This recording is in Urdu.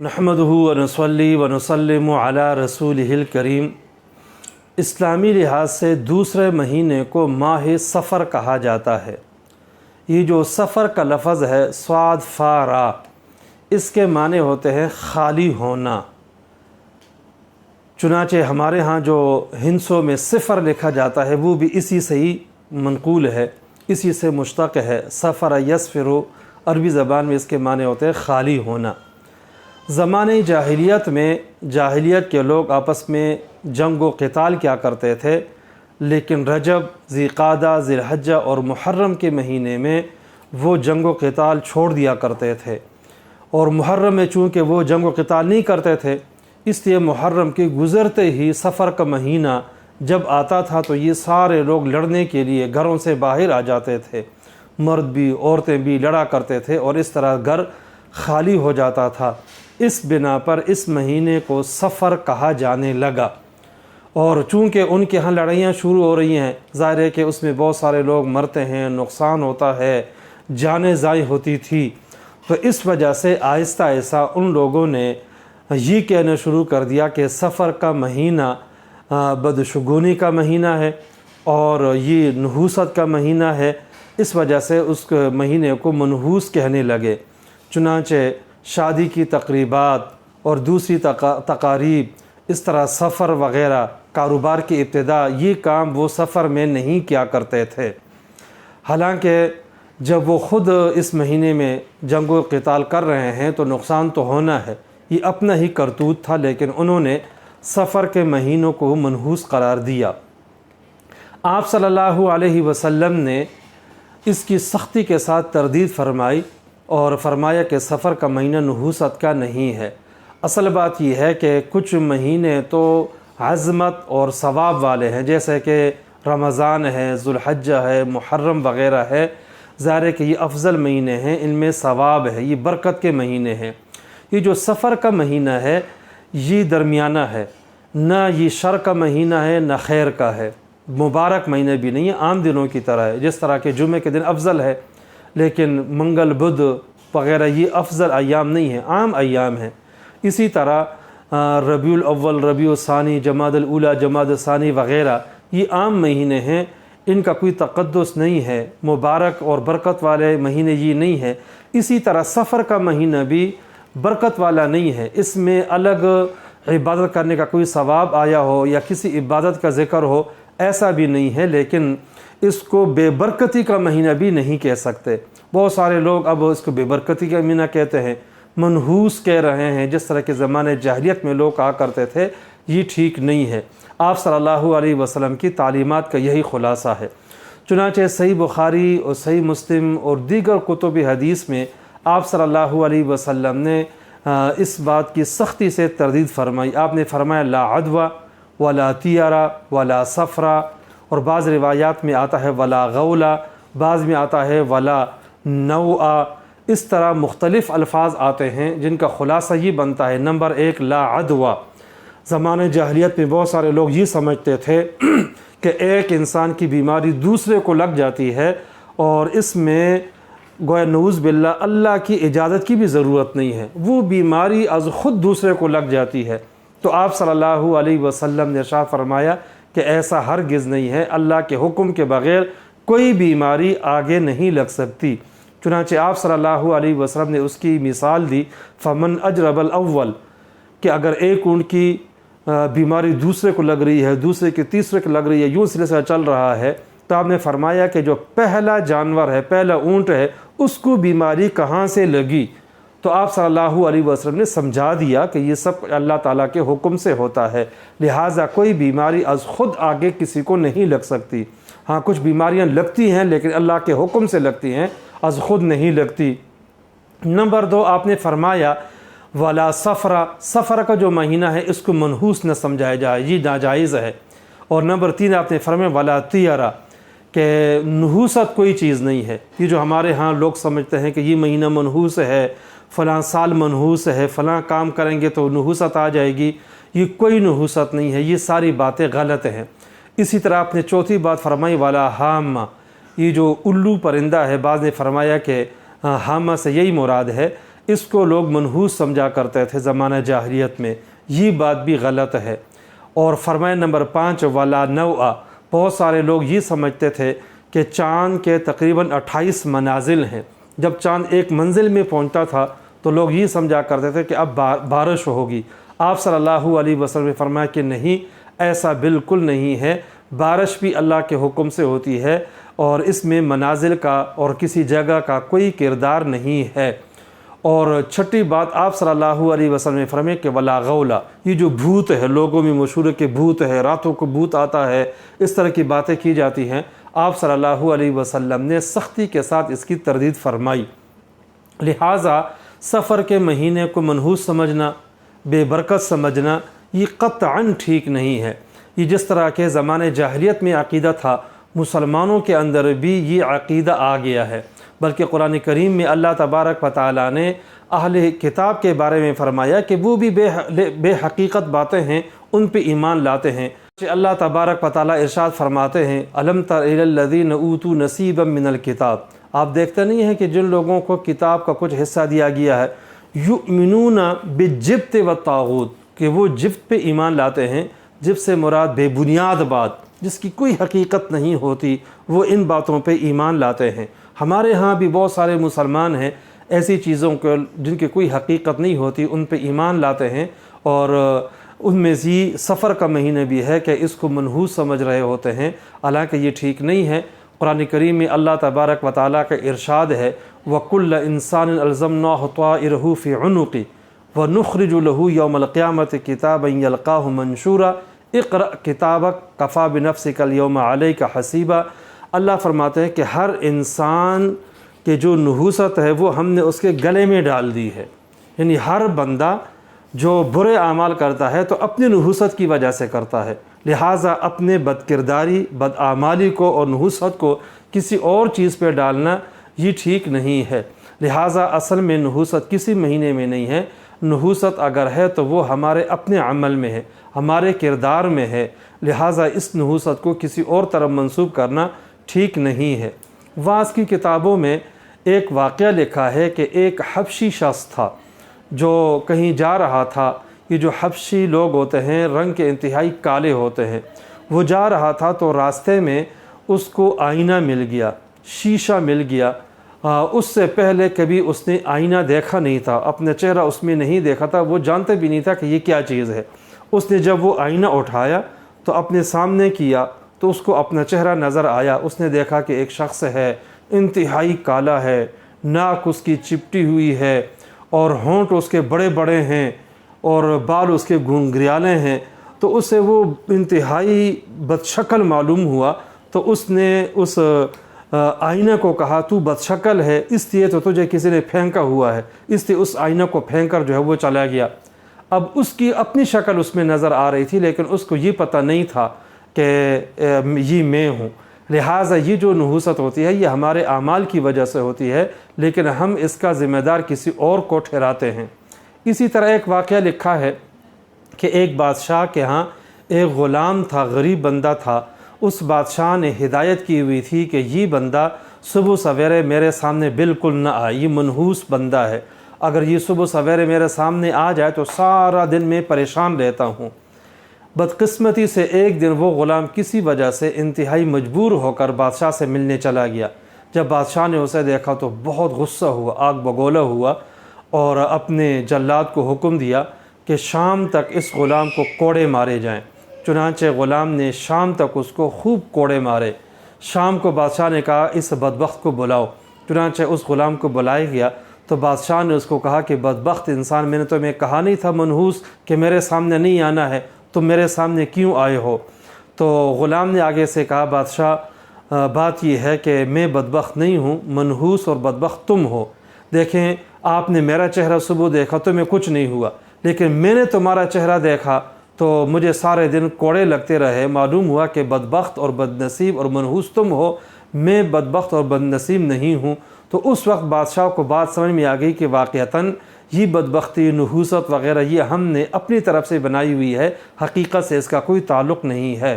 نحمدہ ونصلی ونسلم علی رسولہ الکریم۔ اسلامی لحاظ سے دوسرے مہینے کو ماہ صفر کہا جاتا ہے۔ یہ جو صفر کا لفظ ہے صاد فا را، اس کے معنی ہوتے ہیں خالی ہونا۔ چنانچہ ہمارے ہاں جو ہندسوں میں صفر لکھا جاتا ہے وہ بھی اسی سے ہی منقول ہے، اسی سے مشتق ہے۔ صفر یصفر، عربی زبان میں اس کے معنی ہوتے ہیں خالی ہونا۔ زمانہ جاہلیت کے لوگ آپس میں جنگ و قتال کیا کرتے تھے، لیکن رجب، ذوالقعدہ، ذی الحجہ اور محرم کے مہینے میں وہ جنگ و قتال چھوڑ دیا کرتے تھے، اور محرم میں چونکہ وہ جنگ و قتال نہیں کرتے تھے، اس لیے محرم کے گزرتے ہی صفر کا مہینہ جب آتا تھا تو یہ سارے لوگ لڑنے کے لیے گھروں سے باہر آ جاتے تھے، مرد بھی عورتیں بھی لڑا کرتے تھے، اور اس طرح گھر خالی ہو جاتا تھا۔ اس بنا پر اس مہینے کو صفر کہا جانے لگا، اور چونکہ ان کے ہاں لڑائیاں شروع ہو رہی ہیں، ظاہر ہے کہ اس میں بہت سارے لوگ مرتے ہیں، نقصان ہوتا ہے، جانیں ضائع ہوتی تھی، تو اس وجہ سے آہستہ آہستہ ان لوگوں نے یہ کہنا شروع کر دیا کہ صفر کا مہینہ بدشگونی کا مہینہ ہے اور یہ نحوست کا مہینہ ہے، اس وجہ سے اس مہینے کو منحوس کہنے لگے۔ چنانچہ شادی کی تقریبات اور دوسری تقاریب، اس طرح سفر وغیرہ، کاروبار کی ابتدا، یہ کام وہ سفر میں نہیں کیا کرتے تھے۔ حالانکہ جب وہ خود اس مہینے میں جنگ و قتال کر رہے ہیں تو نقصان تو ہونا ہے، یہ اپنا ہی کرتوت تھا، لیکن انہوں نے سفر کے مہینوں کو منحوس قرار دیا۔ آپ صلی اللہ علیہ وسلم نے اس کی سختی کے ساتھ تردید فرمائی اور فرمایا کہ سفر کا مہینہ نحوست کا نہیں ہے۔ اصل بات یہ ہے کہ کچھ مہینے تو عظمت اور ثواب والے ہیں، جیسے کہ رمضان ہے، ذوالحجہ ہے، محرم وغیرہ ہے، ظاہر ہے کہ یہ افضل مہینے ہیں، ان میں ثواب ہے، یہ برکت کے مہینے ہیں۔ یہ جو سفر کا مہینہ ہے یہ درمیانہ ہے، نہ یہ شر کا مہینہ ہے نہ خیر کا ہے، مبارک مہینہ بھی نہیں ہے، عام دنوں کی طرح ہے۔ جس طرح کہ جمعہ کے دن افضل ہے، لیکن منگل بدھ وغیرہ یہ افضل ایام نہیں ہیں، عام ایام ہیں۔ اسی طرح ربیع الاول، ربیع الثانی، جمادی الاولیٰ، جمادی الثانی وغیرہ یہ عام مہینے ہیں، ان کا کوئی تقدس نہیں ہے، مبارک اور برکت والے مہینے یہ نہیں ہے۔ اسی طرح سفر کا مہینہ بھی برکت والا نہیں ہے، اس میں الگ عبادت کرنے کا کوئی ثواب آیا ہو یا کسی عبادت کا ذکر ہو، ایسا بھی نہیں ہے، لیکن اس کو بے برکتی کا مہینہ بھی نہیں کہہ سکتے۔ بہت سارے لوگ اب اس کو بے برکتی کا مہینہ کہتے ہیں، منحوس کہہ رہے ہیں، جس طرح کے زمانے جاہلیت میں لوگ کہا کرتے تھے، یہ ٹھیک نہیں ہے۔ آپ صلی اللہ علیہ وسلم کی تعلیمات کا یہی خلاصہ ہے۔ چنانچہ صحیح بخاری اور صحیح مسلم اور دیگر کتب حدیث میں آپ صلی اللہ علیہ وسلم نے اس بات کی سختی سے تردید فرمائی۔ آپ نے فرمایا لا عدوى ولا طیرہ ولا صفرہ، اور بعض روایات میں آتا ہے ولا غولہ، بعض میں آتا ہے ولا نوعہ، اس طرح مختلف الفاظ آتے ہیں جن کا خلاصہ یہ بنتا ہے۔ نمبر 1 لا عدوى۔ زمانہ جاہلیت میں بہت سارے لوگ یہ سمجھتے تھے کہ ایک انسان کی بیماری دوسرے کو لگ جاتی ہے، اور اس میں گویا نعوذ باللہ اللہ کی اجازت کی بھی ضرورت نہیں ہے، وہ بیماری از خود دوسرے کو لگ جاتی ہے۔ تو آپ صلی اللہ علیہ وسلم نے ارشاد فرمایا کہ ایسا ہرگز نہیں ہے، اللہ کے حکم کے بغیر کوئی بیماری آگے نہیں لگ سکتی۔ چنانچہ آپ صلی اللہ علیہ وسلم نے اس کی مثال دی فمن اجرب الاول، کہ اگر ایک اونٹ کی بیماری دوسرے کو لگ رہی ہے، دوسرے کی تیسرے کو لگ رہی ہے، یوں سلسلہ چل رہا ہے، تو آپ نے فرمایا کہ جو پہلا جانور ہے، پہلا اونٹ ہے، اس کو بیماری کہاں سے لگی؟ تو آپ صلی اللہ علیہ وسلم نے سمجھا دیا کہ یہ سب اللہ تعالیٰ کے حکم سے ہوتا ہے، لہٰذا کوئی بیماری از خود آگے کسی کو نہیں لگ سکتی۔ ہاں کچھ بیماریاں لگتی ہیں لیکن اللہ کے حکم سے لگتی ہیں، از خود نہیں لگتی۔ نمبر 2 آپ نے فرمایا ولا صفرہ، صفر کا جو مہینہ ہے اس کو منحوس نہ سمجھایا جائے، یہ ناجائز ہے۔ اور نمبر 3 آپ نے فرمایا ولا طیرہ، کہ نحوست کوئی چیز نہیں ہے۔ یہ جو ہمارے ہاں لوگ سمجھتے ہیں کہ یہ مہینہ منحوس ہے، فلاں سال منحوس ہے، فلاں کام کریں گے تو نحوست آ جائے گی، یہ کوئی نحوست نہیں ہے، یہ ساری باتیں غلط ہیں۔ اسی طرح آپ نے چوتھی بات فرمائی ولا حامہ، یہ جو الو پرندہ ہے، بعض نے فرمایا کہ حامہ سے یہی مراد ہے، اس کو لوگ منحوس سمجھا کرتے تھے زمانہ جاہلیت میں، یہ بات بھی غلط ہے۔ اور فرمان نمبر 5 ولا نوع، بہت سارے لوگ یہ سمجھتے تھے کہ چاند کے تقریباً 28 منازل ہیں، جب چاند ایک منزل میں پہنچتا تھا تو لوگ یہ سمجھا کرتے تھے کہ اب بارش ہوگی۔ آپ صلی اللہ علیہ وسلم نے فرمایا کہ نہیں، ایسا بالکل نہیں ہے، بارش بھی اللہ کے حکم سے ہوتی ہے اور اس میں منازل کا اور کسی جگہ کا کوئی کردار نہیں ہے۔ اور چھٹی بات آپ صلی اللہ علیہ وسلم نے فرمایا کہ ولا غولا، یہ جو بھوت ہے، لوگوں میں مشہور ہے کہ بھوت ہے، راتوں کو بھوت آتا ہے، اس طرح کی باتیں کی جاتی ہیں، آپ صلی اللہ علیہ وسلم نے سختی کے ساتھ اس کی تردید فرمائی۔ لہٰذا سفر کے مہینے کو منحوس سمجھنا، بے برکت سمجھنا، یہ قطعاً ٹھیک نہیں ہے۔ یہ جس طرح کے زمانے جاہلیت میں عقیدہ تھا، مسلمانوں کے اندر بھی یہ عقیدہ آ گیا ہے، بلکہ قرآن کریم میں اللہ تبارک و تعالیٰ نے اہل کتاب کے بارے میں فرمایا کہ وہ بھی بے حقیقت باتیں ہیں، ان پہ ایمان لاتے ہیں۔ اللہ تبارک و تعالیٰ ارشاد فرماتے ہیں الم تر الی الذین اوتوا نصیبا من الکتاب، آپ دیکھتے نہیں ہیں کہ جن لوگوں کو کتاب کا کچھ حصہ دیا گیا ہے، یؤمنون بالجبت والطاغوت، کہ وہ جبت پہ ایمان لاتے ہیں۔ جبت سے مراد بے بنیاد بات جس کی کوئی حقیقت نہیں ہوتی، وہ ان باتوں پہ ایمان لاتے ہیں۔ ہمارے ہاں بھی بہت سارے مسلمان ہیں ایسی چیزوں کو جن کی کوئی حقیقت نہیں ہوتی، ان پہ ایمان لاتے ہیں، اور ان میں سے سفر کا مہینہ بھی ہے کہ اس کو منحوس سمجھ رہے ہوتے ہیں، حالانکہ یہ ٹھیک نہیں ہے۔ قرآن کریم میں اللہ تبارک و تعالیٰ کا ارشاد ہے وَكُلَّ إِنسَانٍ أَلْزَمْنَاهُ طَائِرَهُ فِي عُنُقِهِ وَنُخْرِجُ لَهُ يَوْمَ الْقِيَامَةِ كِتَابًا يَلْقَاهُ مَنشُورًا اقرأ كِتَابَكَ كَفَى بِنَفْسِكَ الْيَوْمَ عَلَيْكَ حَسِيبًا۔ اللہ فرماتے ہیں کہ ہر انسان کے جو نحوست ہے وہ ہم نے اس کے گلے میں ڈال دی ہے، یعنی ہر بندہ جو برے اعمال کرتا ہے تو اپنی نحوست کی وجہ سے کرتا ہے، لہٰذا اپنے بدکرداری، بدعمالی کو اور نحوست کو کسی اور چیز پہ ڈالنا یہ ٹھیک نہیں ہے۔ لہٰذا اصل میں نحوست کسی مہینے میں نہیں ہے، نحوست اگر ہے تو وہ ہمارے اپنے عمل میں ہے، ہمارے کردار میں ہے، لہٰذا اس نحوست کو کسی اور طرف منسوب کرنا ٹھیک نہیں ہے۔ وعظ کی کتابوں میں ایک واقعہ لکھا ہے کہ ایک حبشی شخص تھا جو کہیں جا رہا تھا۔ یہ جو حبشی لوگ ہوتے ہیں رنگ کے انتہائی کالے ہوتے ہیں، وہ جا رہا تھا تو راستے میں اس کو آئینہ مل گیا، شیشہ مل گیا۔ اس سے پہلے کبھی اس نے آئینہ دیکھا نہیں تھا، اپنا چہرہ اس میں نہیں دیکھا تھا، وہ جانتے بھی نہیں تھا کہ یہ کیا چیز ہے۔ اس نے جب وہ آئینہ اٹھایا تو اپنے سامنے کیا تو اس کو اپنا چہرہ نظر آیا۔ اس نے دیکھا کہ ایک شخص ہے، انتہائی کالا ہے، ناک اس کی چپٹی ہوئی ہے اور ہونٹ اس کے بڑے بڑے ہیں اور بال اس کے گھنگریالے ہیں، تو اسے وہ انتہائی بدشکل معلوم ہوا۔ تو اس نے اس آئینہ کو کہا تو بدشکل ہے، اس لیے تو تجھے کسی نے پھینکا ہوا ہے، اس لیے اس آئینہ کو پھینک کر جو ہے وہ چلا گیا۔ اب اس کی اپنی شکل اس میں نظر آ رہی تھی، لیکن اس کو یہ پتہ نہیں تھا کہ یہ میں ہوں۔ لہٰذا یہ جو نحوست ہوتی ہے یہ ہمارے اعمال کی وجہ سے ہوتی ہے، لیکن ہم اس کا ذمہ دار کسی اور کو ٹھہراتے ہیں۔ اسی طرح ایک واقعہ لکھا ہے کہ ایک بادشاہ کے ہاں ایک غلام تھا، غریب بندہ تھا۔ اس بادشاہ نے ہدایت کی ہوئی تھی کہ یہ بندہ صبح سویرے میرے سامنے بالکل نہ آئے، یہ منحوس بندہ ہے، اگر یہ صبح سویرے میرے سامنے آ جائے تو سارا دن میں پریشان رہتا ہوں۔ بدقسمتی سے ایک دن وہ غلام کسی وجہ سے انتہائی مجبور ہو کر بادشاہ سے ملنے چلا گیا۔ جب بادشاہ نے اسے دیکھا تو بہت غصہ ہوا، آگ بگولا ہوا، اور اپنے جلاد کو حکم دیا کہ شام تک اس غلام کو کوڑے مارے جائیں۔ چنانچہ غلام نے شام تک اس کو خوب کوڑے مارے۔ شام کو بادشاہ نے کہا اس بدبخت کو بلاؤ۔ چنانچہ اس غلام کو بلایا گیا تو بادشاہ نے اس کو کہا کہ بدبخت انسان، میں نے تمہیں کہا نہیں تھا منحوس کہ میرے سامنے نہیں آنا ہے، تم میرے سامنے کیوں آئے ہو؟ تو غلام نے آگے سے کہا بادشاہ بات یہ ہے کہ میں بدبخت نہیں ہوں، منحوس اور بدبخت تم ہو۔ دیکھیں آپ نے میرا چہرہ صبح دیکھا تو میں کچھ نہیں ہوا، لیکن میں نے تمہارا چہرہ دیکھا تو مجھے سارے دن کوڑے لگتے رہے، معلوم ہوا کہ بدبخت اور بدنصیب اور منحوس تم ہو، میں بدبخت اور بدنصیب نہیں ہوں۔ تو اس وقت بادشاہ کو بات سمجھ میں آ گئی کہ واقعتاً یہ بدبختی، نحوست وغیرہ یہ ہم نے اپنی طرف سے بنائی ہوئی ہے، حقیقت سے اس کا کوئی تعلق نہیں ہے۔